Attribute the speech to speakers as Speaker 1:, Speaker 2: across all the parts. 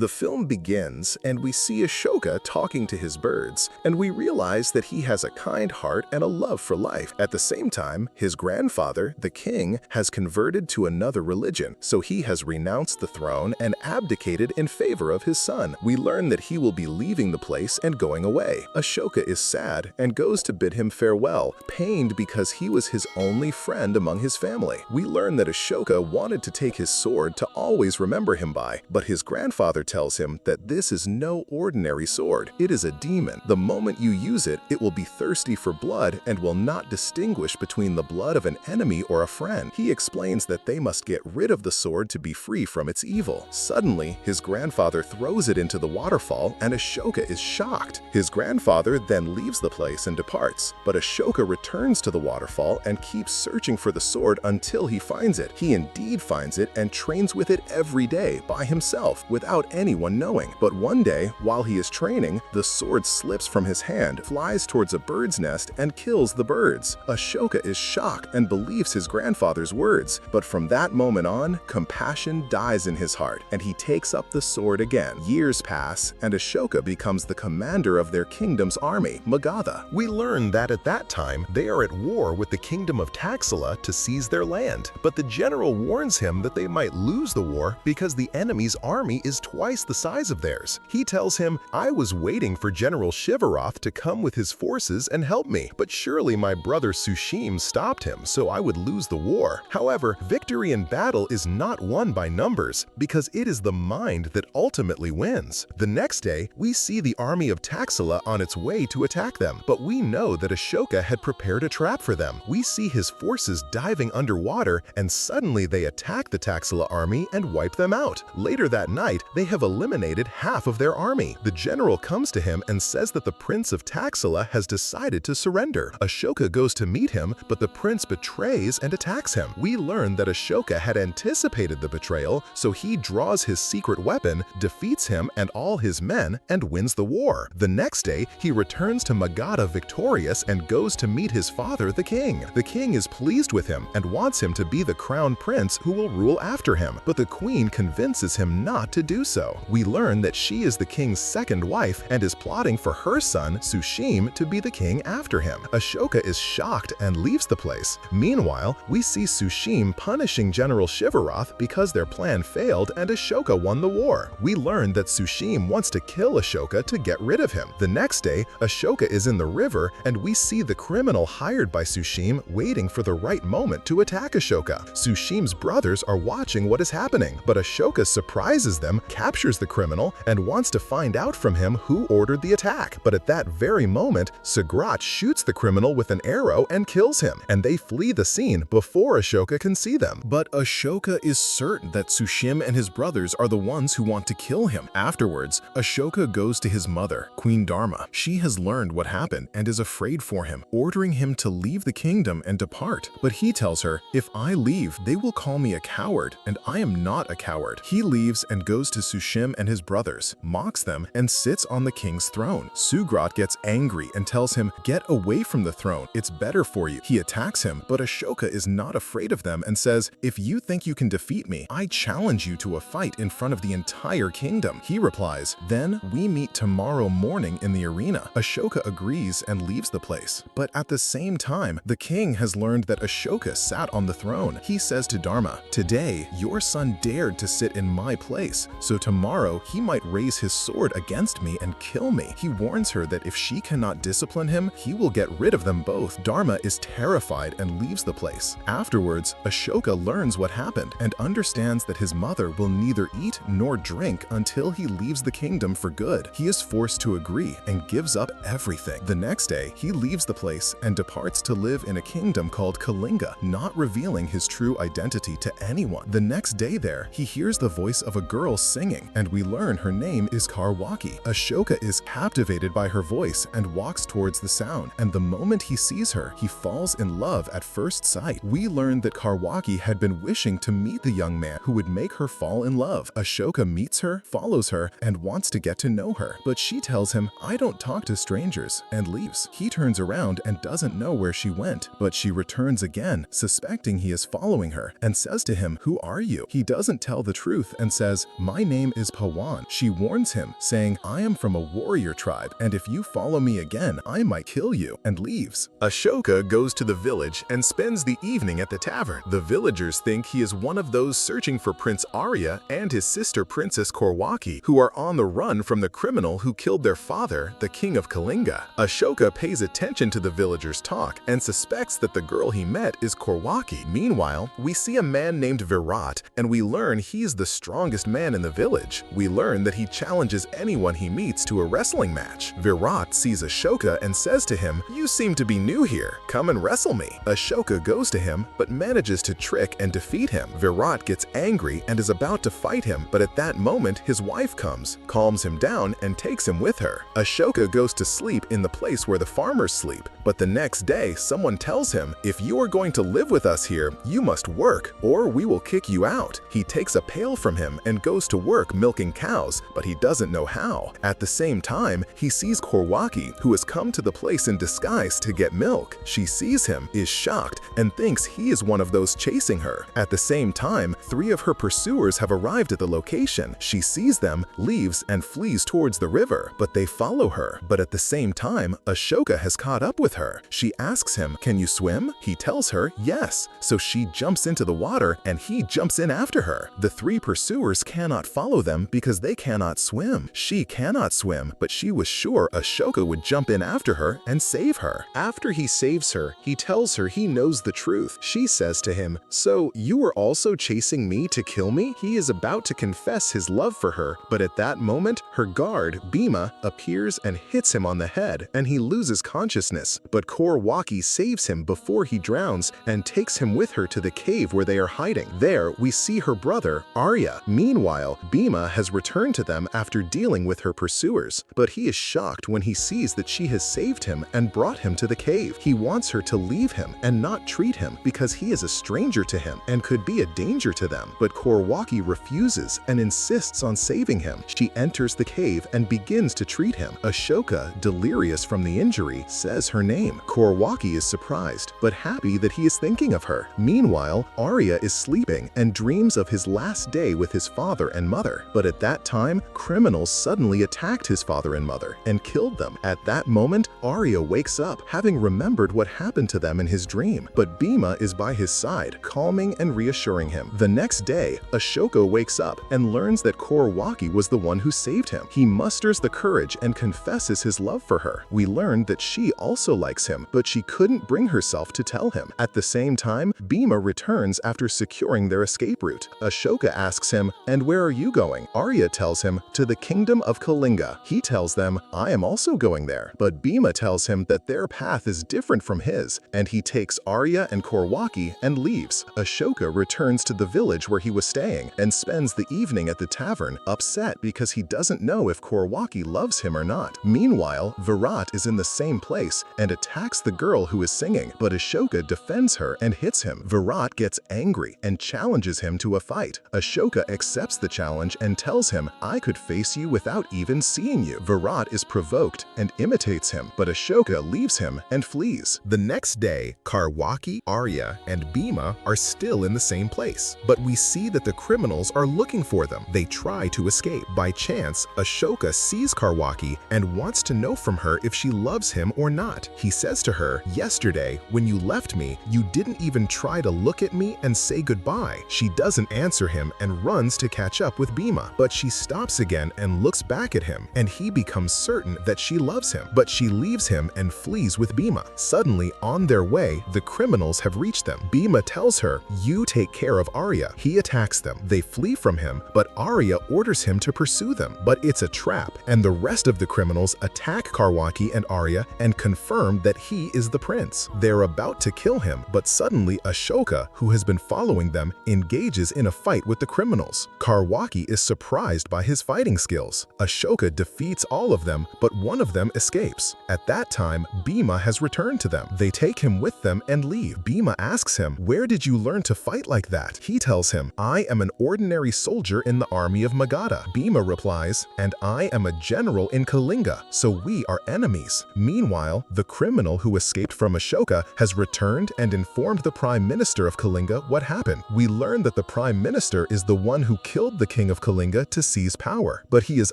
Speaker 1: The film begins, and we see Ashoka talking to his birds, and we realize that he has a kind heart and a love for life. At the same time, his grandfather, the king, has converted to another religion, so he has renounced the throne and abdicated in favor of his son. We learn that he will be leaving the place and going away. Ashoka is sad and goes to bid him farewell, pained because he was his only friend among his family. We learn that Ashoka wanted to take his sword to always remember him by, but his grandfather tells him that this is no ordinary sword. It is a demon. The moment you use it, it will be thirsty for blood and will not distinguish between the blood of an enemy or a friend. He explains that they must get rid of the sword to be free from its evil. Suddenly, his grandfather throws it into the waterfall and Ashoka is shocked. His grandfather then leaves the place and departs, but Ashoka returns to the waterfall and keeps searching for the sword until he finds it. He indeed finds it and trains with it every day by himself without anyone knowing. But one day, while he is training, the sword slips from his hand, flies towards a bird's nest, and kills the birds. Ashoka is shocked and believes his grandfather's words, but from that moment on, compassion dies in his heart, and he takes up the sword again. Years pass, and Ashoka becomes the commander of their kingdom's army, Magadha.
Speaker 2: We learn that at that time, they are at war with the kingdom of Taxila to seize their land, but the general warns him that they might lose the war because the enemy's army is twice the size of theirs. He tells him, "I was waiting for General Shivaroth to come with his forces and help me, but surely my brother Sushim stopped him so I would lose the war." However, victory in battle is not won by numbers because it is the mind that ultimately wins. The next day, we see the army of Taxila on its way to attack them, but we know that Ashoka had prepared a trap for them. We see his forces diving underwater, and suddenly they attack the Taxila army and wipe them out. Later that night, they have eliminated half of their army. The general comes to him and says that the prince of Taxila has decided to surrender. Ashoka goes to meet him, but the prince betrays and attacks him. We learn that Ashoka had anticipated the betrayal, so he draws his secret weapon, defeats him and all his men, and wins the war. The next day, he returns to Magadha victorious and goes to meet his father, the king. The king is pleased with him and wants him to be the crown prince who will rule after him, but the queen convinces him not to do so. We learn that she is the king's second wife and is plotting for her son, Sushim, to be the king after him. Ashoka is shocked and leaves the place. Meanwhile, we see Sushim punishing General Shivaroth because their plan failed and Ashoka won the war. We learn that Sushim wants to kill Ashoka to get rid of him. The next day, Ashoka is in the river and we see the criminal hired by Sushim waiting for the right moment to attack Ashoka. Sushim's brothers are watching what is happening, but Ashoka surprises them, captures the criminal, and wants to find out from him who ordered the attack. But at that very moment, Sagrat shoots the criminal with an arrow and kills him, and they flee the scene before Ashoka can see them.
Speaker 1: But Ashoka is certain that Sushim and his brothers are the ones who want to kill him. Afterwards, Ashoka goes to his mother, Queen Dharma. She has learned what happened and is afraid for him, ordering him to leave the kingdom and depart. But he tells her, "If I leave, they will call me a coward, and I am not a coward." He leaves and goes to Sushim and his brothers, mocks them, and sits on the king's throne. Sugrat gets angry and tells him, "Get away from the throne, it's better for you." He attacks him, but Ashoka is not afraid of them and says, "If you think you can defeat me, I challenge you to a fight in front of the entire kingdom." He replies, "Then we meet tomorrow morning in the arena." Ashoka agrees and leaves the place. But at the same time, the king has learned that Ashoka sat on the throne. He says to Dharma, "Today, your son dared to sit in my place, so tomorrow he might raise his sword against me and kill me." He warns her that if she cannot discipline him, he will get rid of them both. Dharma is terrified and leaves the place. Afterwards, Ashoka learns what happened and understands that his mother will neither eat nor drink until he leaves the kingdom for good. He is forced to agree and gives up everything. The next day, he leaves the place and departs to live in a kingdom called Kalinga, not revealing his true identity to anyone. The next day there, he hears the voice of a girl singing, and we learn her name is Karwaki. Ashoka is captivated by her voice and walks towards the sound, and the moment he sees her, he falls in love at first sight. We learn that Karwaki had been wishing to meet the young man who would make her fall in love. Ashoka meets her, follows her, and wants to get to know her, but she tells him, "I don't talk to strangers," and leaves. He turns around and doesn't know where she went, but she returns again, suspecting he is following her, and says to him, "Who are you?" He doesn't tell the truth and says, "My name name is Pawan. She warns him, saying, "I am from a warrior tribe, and if you follow me again, I might kill you," and leaves. Ashoka goes to the village and spends the evening at the tavern. The villagers think he is one of those searching for Prince Arya and his sister Princess Korwaki, who are on the run from the criminal who killed their father, the king of Kalinga. Ashoka pays attention to the villagers' talk and suspects that the girl he met is Korwaki. Meanwhile, we see a man named Virat, and we learn he's the strongest man in the village. We learn that he challenges anyone he meets to a wrestling match. Virat sees Ashoka and says to him, "You seem to be new here. Come and wrestle me." Ashoka goes to him, but manages to trick and defeat him. Virat gets angry and is about to fight him, but at that moment, his wife comes, calms him down, and takes him with her. Ashoka goes to sleep in the place where the farmers sleep, but the next day, someone tells him, "If you are going to live with us here, you must work, or we will kick you out." He takes a pail from him and goes to work milking cows, but he doesn't know how. At the same time, he sees Korwaki, who has come to the place in disguise to get milk. She sees him, is shocked, and thinks he is one of those chasing her. At the same time, 3 of her pursuers have arrived at the location. She sees them, leaves, and flees towards the river, but they follow her. But at the same time, Ashoka has caught up with her. She asks him, "Can you swim?" He tells her, "Yes." So she jumps into the water, and he jumps in after her. The 3 pursuers cannot follow them because they cannot swim. She cannot swim, but she was sure Ashoka would jump in after her and save her. After he saves her, he tells her he knows the truth. She says to him, "So you were also chasing me to kill me?" He is about to confess his love for her, but at that moment, her guard, Bhima, appears and hits him on the head, and he loses consciousness. But Korwaki saves him before he drowns and takes him with her to the cave where they are hiding. There, we see her brother, Arya. Meanwhile, Bhima has returned to them after dealing with her pursuers, but he is shocked when he sees that she has saved him and brought him to the cave. He wants her to leave him and not treat him because he is a stranger to him and could be a danger to them. But Korwaki refuses and insists on saving him. She enters the cave and begins to treat him. Ashoka, delirious from the injury, says her name. Korwaki is surprised, but happy that he is thinking of her. Meanwhile, Arya is sleeping and dreams of his last day with his father and mother. But at that time, criminals suddenly attacked his father and mother and killed them. At that moment, Arya wakes up, having remembered what happened to them in his dream. But Bhima is by his side, calming and reassuring him. The next day, Ashoka wakes up and learns that Korwaki was the one who saved him. He musters the courage and confesses his love for her. We learn that she also likes him, but she couldn't bring herself to tell him. At the same time, Bhima returns after securing their escape route. Ashoka asks him, "And where are you going?" Arya tells him, "To the kingdom of Kalinga." He tells them, "I am also going there." But Bhima tells him that their path is different from his, and he takes Arya and Korwaki and leaves. Ashoka returns to the village where he was staying and spends the evening at the tavern, upset because he doesn't know if Korwaki loves him or not. Meanwhile, Virat is in the same place and attacks the girl who is singing, but Ashoka defends her and hits him. Virat gets angry and challenges him to a fight. Ashoka accepts the challenge and tells him, "I could face you without even seeing you." Virat is provoked and imitates him, but Ashoka leaves him and flees. The next day, Korwaki, Arya, and Bhima are still in the same place, but we see that the criminals are looking for them. They try to escape. By chance, Ashoka sees Korwaki and wants to know from her if she loves him or not. He says to her, "Yesterday, when you left me, you didn't even try to look at me and say goodbye." She doesn't answer him and runs to catch up with Bhima, but she stops again and looks back at him, and he becomes certain that she loves him, but she leaves him and flees with Bhima. Suddenly, on their way, the criminals have reached them. Bhima tells her, "You take care of Arya." He attacks them. They flee from him, but Arya orders him to pursue them, but it's a trap, and the rest of the criminals attack Korwaki and Arya and confirm that he is the prince. They're about to kill him, but suddenly Ashoka, who has been following them, engages in a fight with the criminals. Korwaki is surprised by his fighting skills. Ashoka defeats all of them, but one of them escapes. At that time, Bhima has returned to them. They take him with them and leave. Bhima asks him, "Where did you learn to fight like that?" He tells him, "I am an ordinary soldier in the army of Magadha." Bhima replies, "And I am a general in Kalinga, so we are enemies." Meanwhile, the criminal who escaped from Ashoka has returned and informed the Prime Minister of Kalinga what happened. We learn that the Prime Minister is the one who killed the king king of Kalinga to seize power, but he is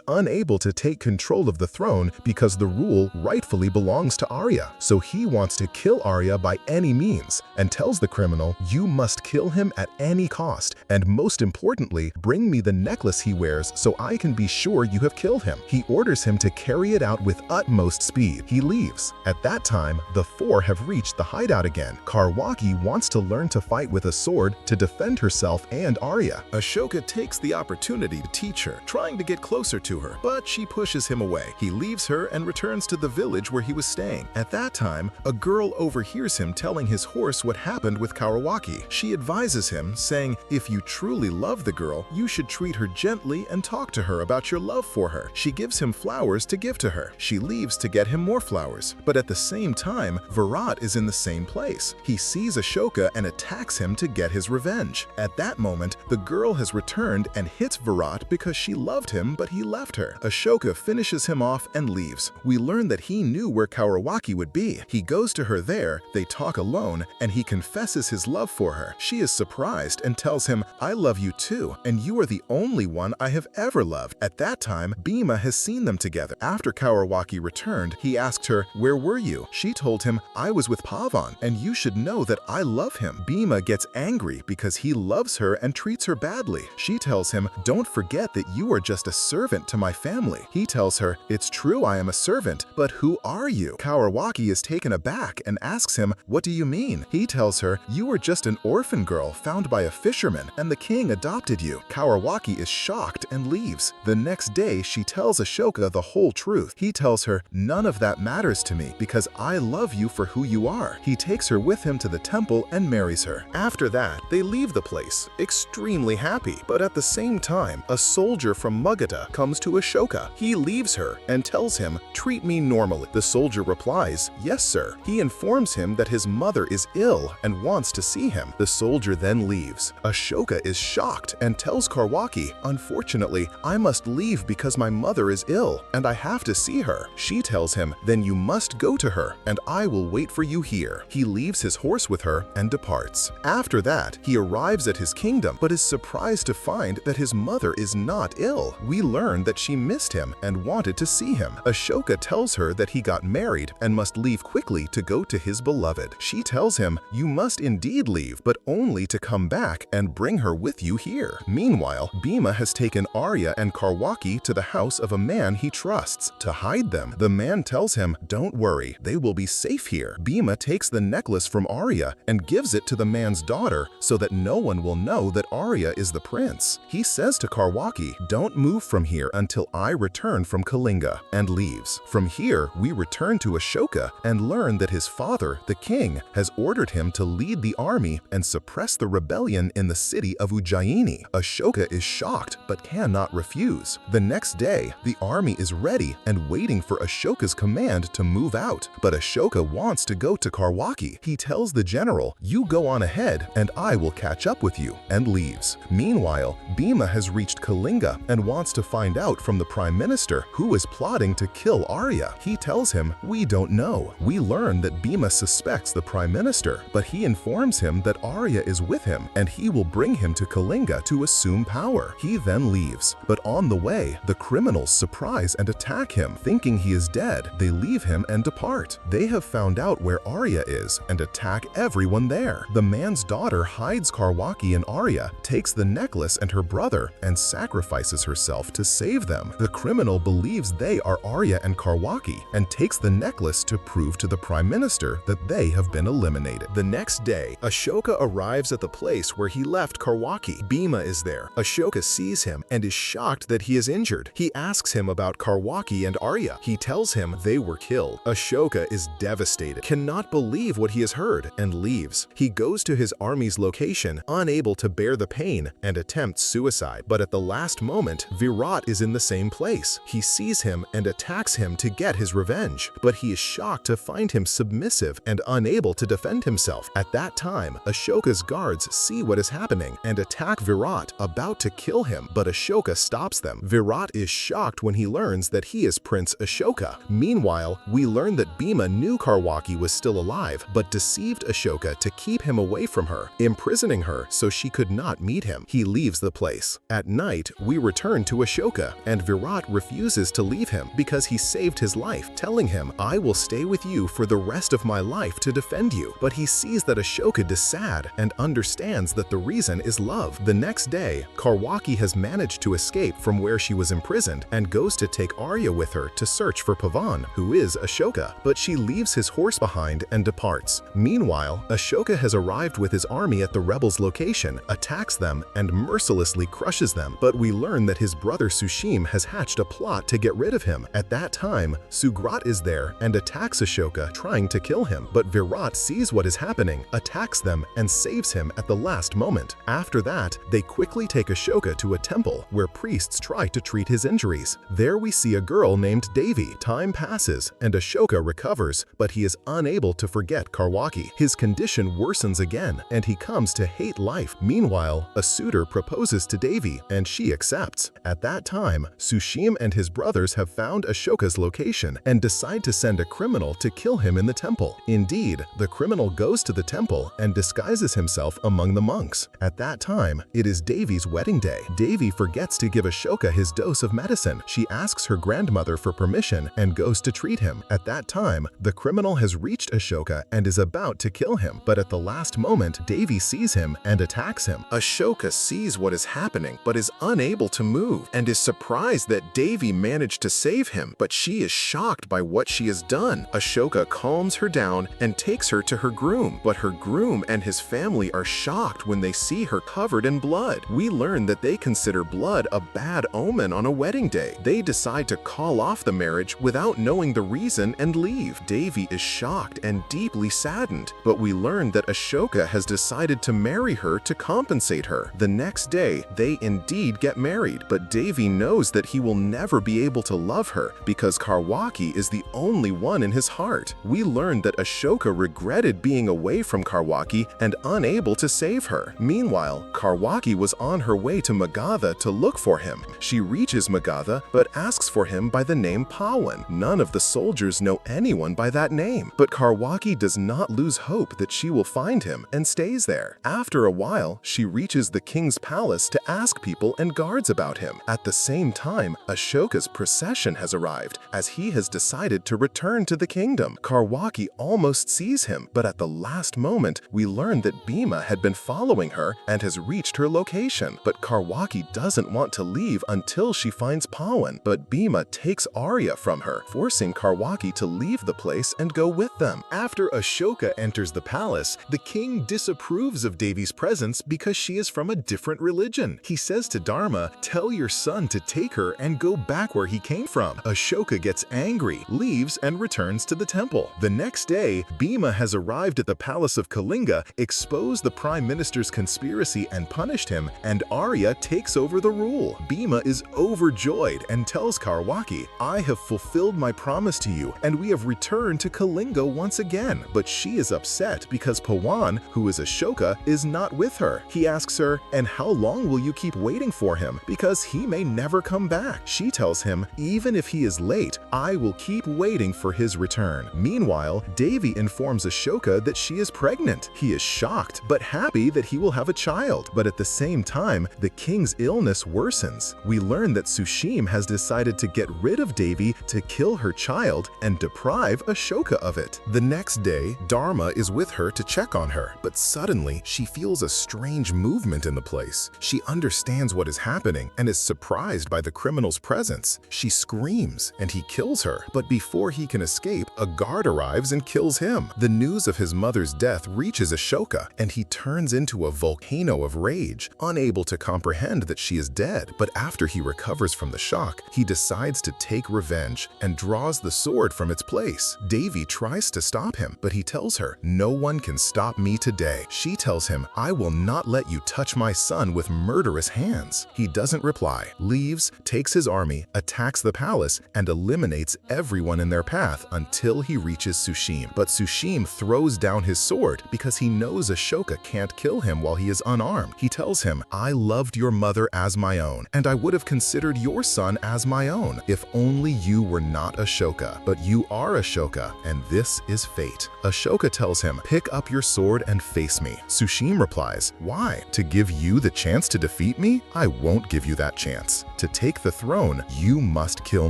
Speaker 1: unable to take control of the throne because the rule rightfully belongs to Arya. So he wants to kill Arya by any means and tells the criminal, "You must kill him at any cost, and most importantly, bring me the necklace he wears so I can be sure you have killed him." He orders him to carry it out with utmost speed. He leaves. At that time, the four have reached the hideout again. Karwaki wants to learn to fight with a sword to defend herself and Arya.
Speaker 2: Ashoka takes the opportunity to teach her, trying to get closer to her, but she pushes him away. He leaves her and returns to the village where he was staying. At that time, a girl overhears him telling his horse what happened with Karwaki. She advises him, saying, "If you truly love the girl, you should treat her gently and talk to her about your love for her." She gives him flowers to give to her. She leaves to get him more flowers. But at the same time, Virat is in the same place. He sees Ashoka and attacks him to get his revenge. At that moment, the girl has returned and hits Virat because she loved him, but he left her. Ashoka finishes him off and leaves. We learn that he knew where Karwaki would be. He goes to her there, they talk alone, and he confesses his love for her. She is surprised and tells him, "I love you too, and you are the only one I have ever loved." At that time, Bhima has seen them together. After Karwaki returned, he asked her, "Where were you?" She told him, "I was with Pavan, and you should know that I love him." Bhima gets angry because he loves her and treats her badly. She tells him, "Don't forget that you are just a servant to my family." He tells her, "It's true I am a servant, but who are you?" Karwaki is taken aback and asks him, "What do you mean?" He tells her, "You are just an orphan girl found by a fisherman, and the king adopted you." Karwaki is shocked and leaves. The next day, she tells Ashoka the whole truth. He tells her, "None of that matters to me because I love you for who you are." He takes her with him to the temple and marries her. After that, they leave the place, extremely happy. But at the same time, a soldier from Magadha comes to Ashoka. He leaves her and tells him, "Treat me normally." The soldier replies, "Yes, sir." He informs him that his mother is ill and wants to see him. The soldier then leaves. Ashoka is shocked and tells Karwaki, "Unfortunately, I must leave because my mother is ill and I have to see her." She tells him, "Then you must go to her and I will wait for you here." He leaves his horse with her and departs. After that, he arrives at his kingdom but is surprised to find that his mother is not ill. We learn that she missed him and wanted to see him. Ashoka tells her that he got married and must leave quickly to go to his beloved. She tells him, "You must indeed leave, but only to come back and bring her with you here." Meanwhile, Bhima has taken Arya and Karwaki to the house of a man he trusts to hide them. The man tells him, "Don't worry, they will be safe here." Bhima takes the necklace from Arya and gives it to the man's daughter so that no one will know that Arya is the prince. He says to Karwaki, "Don't move from here until I return from Kalinga," and leaves. From here, we return to Ashoka and learn that his father, the king, has ordered him to lead the army and suppress the rebellion in the city of Ujjaini. Ashoka is shocked but cannot refuse. The next day, the army is ready and waiting for Ashoka's command to move out. But Ashoka wants to go to Karwaki. He tells the general, "You go on ahead and I will catch up with you," and leaves. Meanwhile, Bhima has reached Kalinga and wants to find out from the prime minister who is plotting to kill Arya. He tells him, "We don't know." We learn that Bhima suspects the prime minister, but he informs him that Arya is with him and he will bring him to Kalinga to assume power. He then leaves. But on the way, the criminals surprise and attack him. Thinking he is dead, they leave him and depart. They have found out where Arya is and attack everyone there. The man's daughter hides Karwaki and Arya, takes the necklace and her brother, and sacrifices herself to save them. The criminal believes they are Arya and Karwaki and takes the necklace to prove to the prime minister that they have been eliminated. The next day, Ashoka arrives at the place where he left Karwaki. Bhima is there. Ashoka sees him and is shocked that he is injured. He asks him about Karwaki and Arya. He tells him they were killed. Ashoka is devastated, cannot believe what he has heard, and leaves. He goes to his army's location, unable to bear the pain, and attempts suicide. But at the last moment, Virat is in the same place. He sees him and attacks him to get his revenge, but he is shocked to find him submissive and unable to defend himself. At that time, Ashoka's guards see what is happening and attack Virat, about to kill him, but Ashoka stops them. Virat is shocked when he learns that he is Prince Ashoka. Meanwhile, we learn that Bhima knew Karwaki was still alive, but deceived Ashoka to keep him away from her, imprisoning her so she could not meet him. He leaves the place. At night, we return to Ashoka, and Virat refuses to leave him because he saved his life, telling him, "I will stay with you for the rest of my life to defend you." But he sees that Ashoka is sad and understands that the reason is love. The next day, Karwaki has managed to escape from where she was imprisoned and goes to take Arya with her to search for Pavan, who is Ashoka, but she leaves his horse behind and departs. Meanwhile, Ashoka has arrived with his army at the rebels' location, attacks them, and mercilessly crushes them, but we learn that his brother Sushim has hatched a plot to get rid of him. At that time, Sugrat is there and attacks Ashoka, trying to kill him, but Virat sees what is happening, attacks them, and saves him at the last moment. After that, they quickly take Ashoka to a temple where priests try to treat his injuries. There we see a girl named Devi. Time passes, and Ashoka recovers, but he is unable to forget Karwaki. His condition worsens again, and he comes to hate life. Meanwhile, a suitor proposes to Devi, and she accepts. At that time, Sushim and his brothers have found Ashoka's location and decide to send a criminal to kill him in the temple. Indeed, the criminal goes to the temple and disguises himself among the monks. At that time, it is Devi's wedding day. Devi forgets to give Ashoka his dose of medicine. She asks her grandmother for permission and goes to treat him. At that time, the criminal has reached Ashoka and is about to kill him, but at the last moment, Devi sees him and attacks him. Ashoka sees what is happening but is unable to move and is surprised that Devi managed to save him, but she is shocked by what she has done. Ashoka calms her down and takes her to her groom, but her groom and his family are shocked when they see her covered in blood. We learn that they consider blood a bad omen on a wedding day. They decide to call off the marriage without knowing the reason and leave. Devi is shocked and deeply saddened, but we learn that Ashoka has decided to marry her to compensate her. The next day, they indeed get married, but Devi knows that he will never be able to love her because Karwaki is the only one in his heart. We learn that Ashoka regretted being away from Karwaki and unable to save her. Meanwhile, Karwaki was on her way to Magadha to look for him. She reaches Magadha but asks for him by the name Pawan. None of the soldiers know anyone by that name, but Karwaki does not lose hope that she will find him and stays there. After a while, she reaches the king's palace to ask people and guards about him. At the same time, Ashoka's procession has arrived, as he has decided to return to the kingdom. Karwaki almost sees him, but at the last moment, we learn that Bhima had been following her and has reached her location. But Karwaki doesn't want to leave until she finds Pawan, but Bhima takes Arya from her, forcing Karwaki to leave the place and go with them. After Ashoka enters the palace, the king disapproves of Devi's presence because she is from a different religion. He says to Dharma, "Tell your son to take her and go back where he came from." Ashoka gets angry, leaves, and returns to the temple. The next day, Bhima has arrived at the palace of Kalinga, exposed the prime minister's conspiracy and punished him, and Arya takes over the rule. Bhima is overjoyed and tells Karwaki, "I have fulfilled my promise to you, and we have returned to Kalinga once again." But she is upset because Pawan, who is Ashoka, is not with her. He asks her, "And how long will you keep waiting for him? Because he may never come back." She tells him, "Even if he is late, I will keep waiting for his return." Meanwhile, Devi informs Ashoka that she is pregnant. He is shocked, but happy that he will have a child. But at the same time, the king's illness worsens. We learn that Sushim has decided to get rid of Devi to kill her child and deprive Ashoka of it. The next day, Dharma is with her to check on her, but suddenly she feels a strange movement in the place. She understands what is happening and is surprised by the criminal's presence. She screams and he kills her, but before he can escape, a guard arrives and kills him. The news of his mother's death reaches Ashoka, and he turns into a volcano of rage, unable to comprehend that she is dead. But after he recovers from the shock, he decides to take revenge and draws the sword from its place. Devi tries to stop him, but he tells her, "No one can stop me today." She tells him, "I will not let you touch my son with murderous hands." He doesn't reply, leaves, takes his army, attacks the palace, and eliminates everyone in their path until he reaches Sushim. But Sushim throws down his sword because he knows Ashoka can't kill him while he is unarmed. He tells him, "I loved your mother as my own, and I would have considered your son as my own if only you were not Ashoka. But you are Ashoka, and this is fate." Ashoka tells him, "Pick up your sword and face me." Sushim replies, "Why? To give you the chance to defeat
Speaker 1: defeat me? I won't give you that chance. To take the throne, you must kill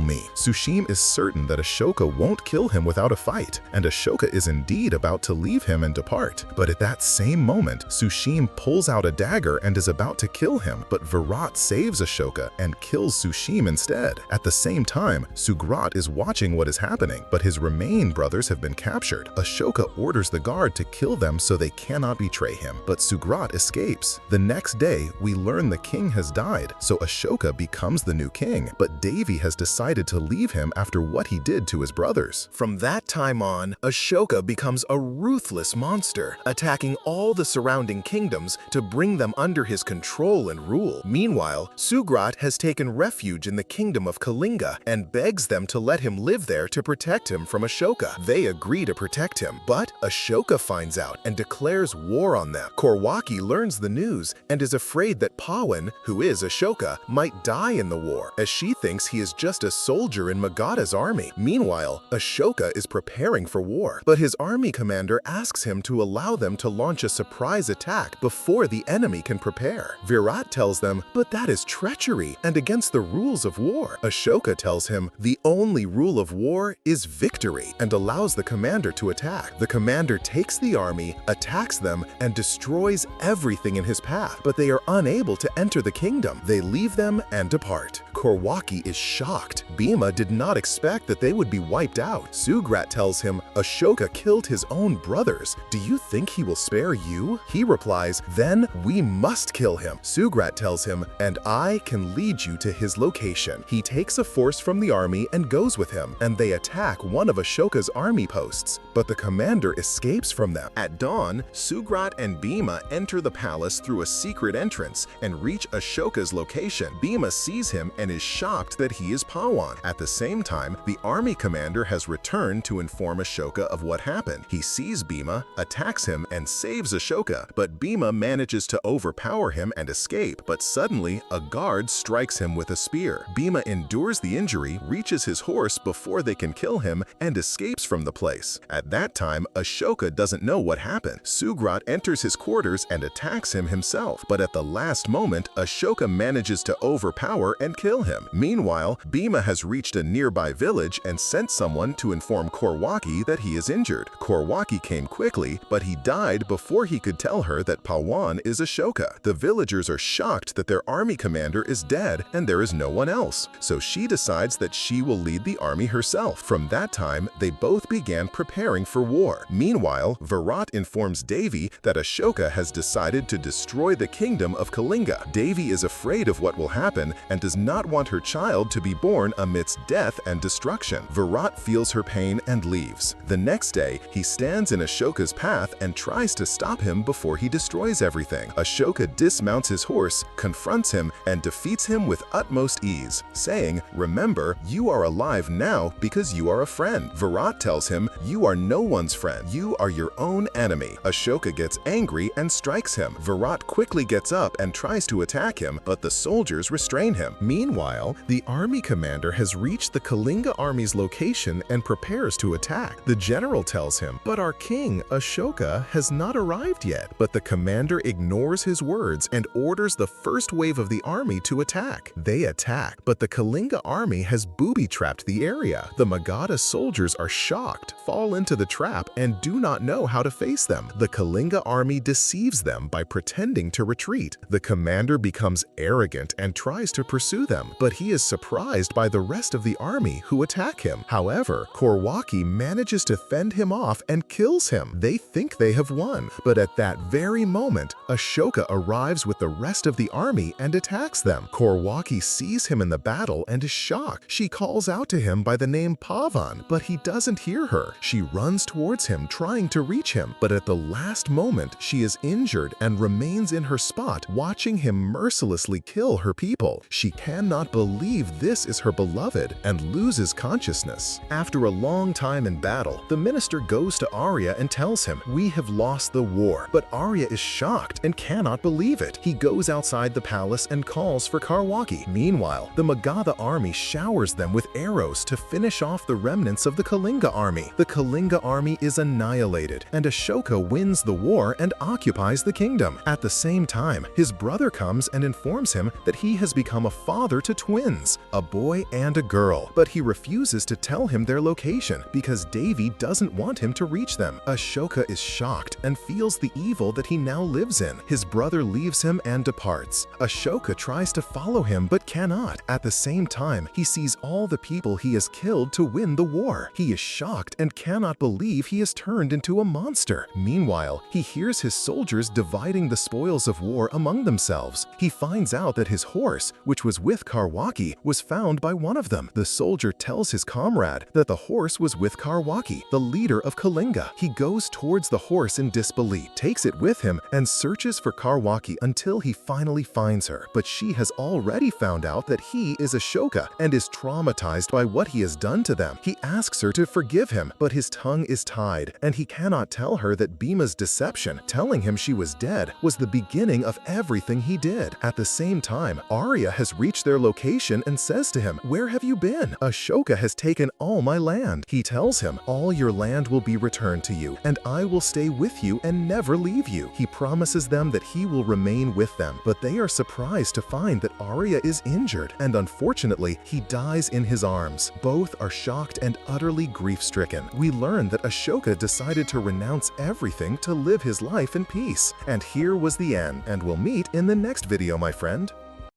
Speaker 1: me. Sushim is certain that Ashoka won't kill him without a fight, and Ashoka is indeed about to leave him and depart. But at that same moment, Sushim pulls out a dagger and is about to kill him, but Virat saves Ashoka and kills Sushim instead. At the same time, Sugrat is watching what is happening, but his remaining brothers have been captured. Ashoka orders the guard to kill them so they cannot betray him, but Sugrat escapes. The next day, we learn the king has died, so Ashoka becomes the new king, but Devi has decided to leave him after what he did to his brothers. From that time on, Ashoka becomes a ruthless monster, attacking all the surrounding kingdoms to bring them under his control and rule. Meanwhile, Sugrat has taken refuge in the kingdom of Kalinga and begs them to let him live there to protect him from Ashoka. They agree to protect him, but Ashoka finds out and declares war on them. Korwaki learns the news and is afraid that Pawan, who is Ashoka, might die in the war, as she thinks he is just a soldier in Magadha's army. Meanwhile, Ashoka is preparing for war, but his army commander asks him to allow them to launch a surprise attack before the enemy can prepare. Virat tells them, but that is treachery and against the rules of war. Ashoka tells him the only rule of war is victory and allows the commander to attack. The commander takes the army, attacks them, and destroys everything in his path, but they are unable to enter the kingdom. They leave them and depart. Korwaki is shocked. Bhima did not expect that they would be wiped out. Sugrat tells him, Ashoka killed his own brothers. Do you think he will spare you? He replies, then we must kill him. Sugrat tells him, and I can lead you to his location. He takes a force from the army and goes with him, and they attack one of Ashoka's army posts, but the commander escapes from them. At dawn, Sugrat and Bhima enter the palace through a secret entrance and reach Ashoka's location. Bhima sees him and is shocked that he is Pawan. At the same time, the army commander has returned to inform Ashoka of what happened. He sees Bhima, attacks him, and saves Ashoka, but Bhima manages to overpower him and escape, but suddenly a guard strikes him with a spear. Bhima endures the injury, reaches his horse before they can kill him, and escapes from the place. At that time, Ashoka doesn't know what happened. Sugrat enters his quarters and attacks him himself, but at the last moment, Ashoka manages to overpower and kill him. Meanwhile, Bhima has reached a nearby village and sent someone to inform Korwaki that he is injured. Korwaki came quickly, but he died before he could tell her that Pawan is Ashoka. The villagers are shocked that their army commander is dead and there is no one else, so she decides that she will lead the army herself. From that time, they both began preparing for war. Meanwhile, Virat informs Devi that Ashoka has decided to destroy the kingdom of Kalinga. Devi is afraid of what will happen and does not want her child to be born amidst death and destruction. Virat feels her pain and leaves. The next day, he stands in Ashoka's path and tries to stop him before he destroys everything. Ashoka dismounts his horse, confronts him, and defeats him with utmost ease, saying, remember, you are alive now because you are a friend. Virat tells him, you are no one's friend. You are your own enemy. Ashoka gets angry and strikes him. Virat quickly gets up and tries to attack him, but the soldiers restrain him. Meanwhile, the army commander has reached the Kalinga army's location and prepares to attack. The general tells him, but our king, Ashoka, has not arrived yet. But the commander ignores his words and orders the first wave of the army to attack. They attack, but the Kalinga army has booby-trapped the area. The Magadha soldiers are shocked, fall into the trap, and do not know how to face them. The Kalinga army deceives them by pretending to retreat. The commander becomes arrogant and tries to pursue them, but he is surprised by the rest of the army who attack him. However, Korwaki manages to fend him off and kills him. They think they have won, but at that very moment, Ashoka arrives with the rest of the army and attacks them. Korwaki sees him in the battle and is shocked. She calls out to him by the name Pavan, but he doesn't hear her. She runs towards him, trying to reach him, but at the last moment, she is injured and remains in her spot, watching him mercilessly kill her people. She cannot cannot believe this is her beloved and loses consciousness. After a long time in battle, the minister goes to Arya and tells him, "We have lost the war." But Arya is shocked and cannot believe it. He goes outside the palace and calls for Karwaki. Meanwhile, the Magadha army showers them with arrows to finish off the remnants of the Kalinga army. The Kalinga army is annihilated, and Ashoka wins the war and occupies the kingdom. At the same time, his brother comes and informs him that he has become a father to twins, a boy and a girl, but he refuses to tell him their location because Devi doesn't want him to reach them. Ashoka is shocked and feels the evil that he now lives in. His brother leaves him and departs. Ashoka tries to follow him but cannot. At the same time, he sees all the people he has killed to win the war. He is shocked and cannot believe he has turned into a monster. Meanwhile, he hears his soldiers dividing the spoils of war among themselves. He finds out that his horse, which was with Karwaki, was found by one of them. The soldier tells his comrade that the horse was with Karwaki, the leader of Kalinga. He goes towards the horse in disbelief, takes it with him, and searches for Karwaki until he finally finds her. But she has already found out that he is Ashoka and is traumatized by what he has done to them. He asks her to forgive him, but his tongue is tied, and he cannot tell her that Bhima's deception, telling him she was dead, was the beginning of everything he did. At the same time, Arya has reached their location and says to him, "Where have you been? Ashoka has taken all my land." He tells him, "All your land will be returned to you, and I will stay with you and never leave you." He promises them that he will remain with them, but they are surprised to find that Arya is injured, and unfortunately, he dies in his arms. Both are shocked and utterly grief-stricken. We learn that Ashoka decided to renounce everything to live his life in peace. And here was the end, and we'll meet in the next video, my friend.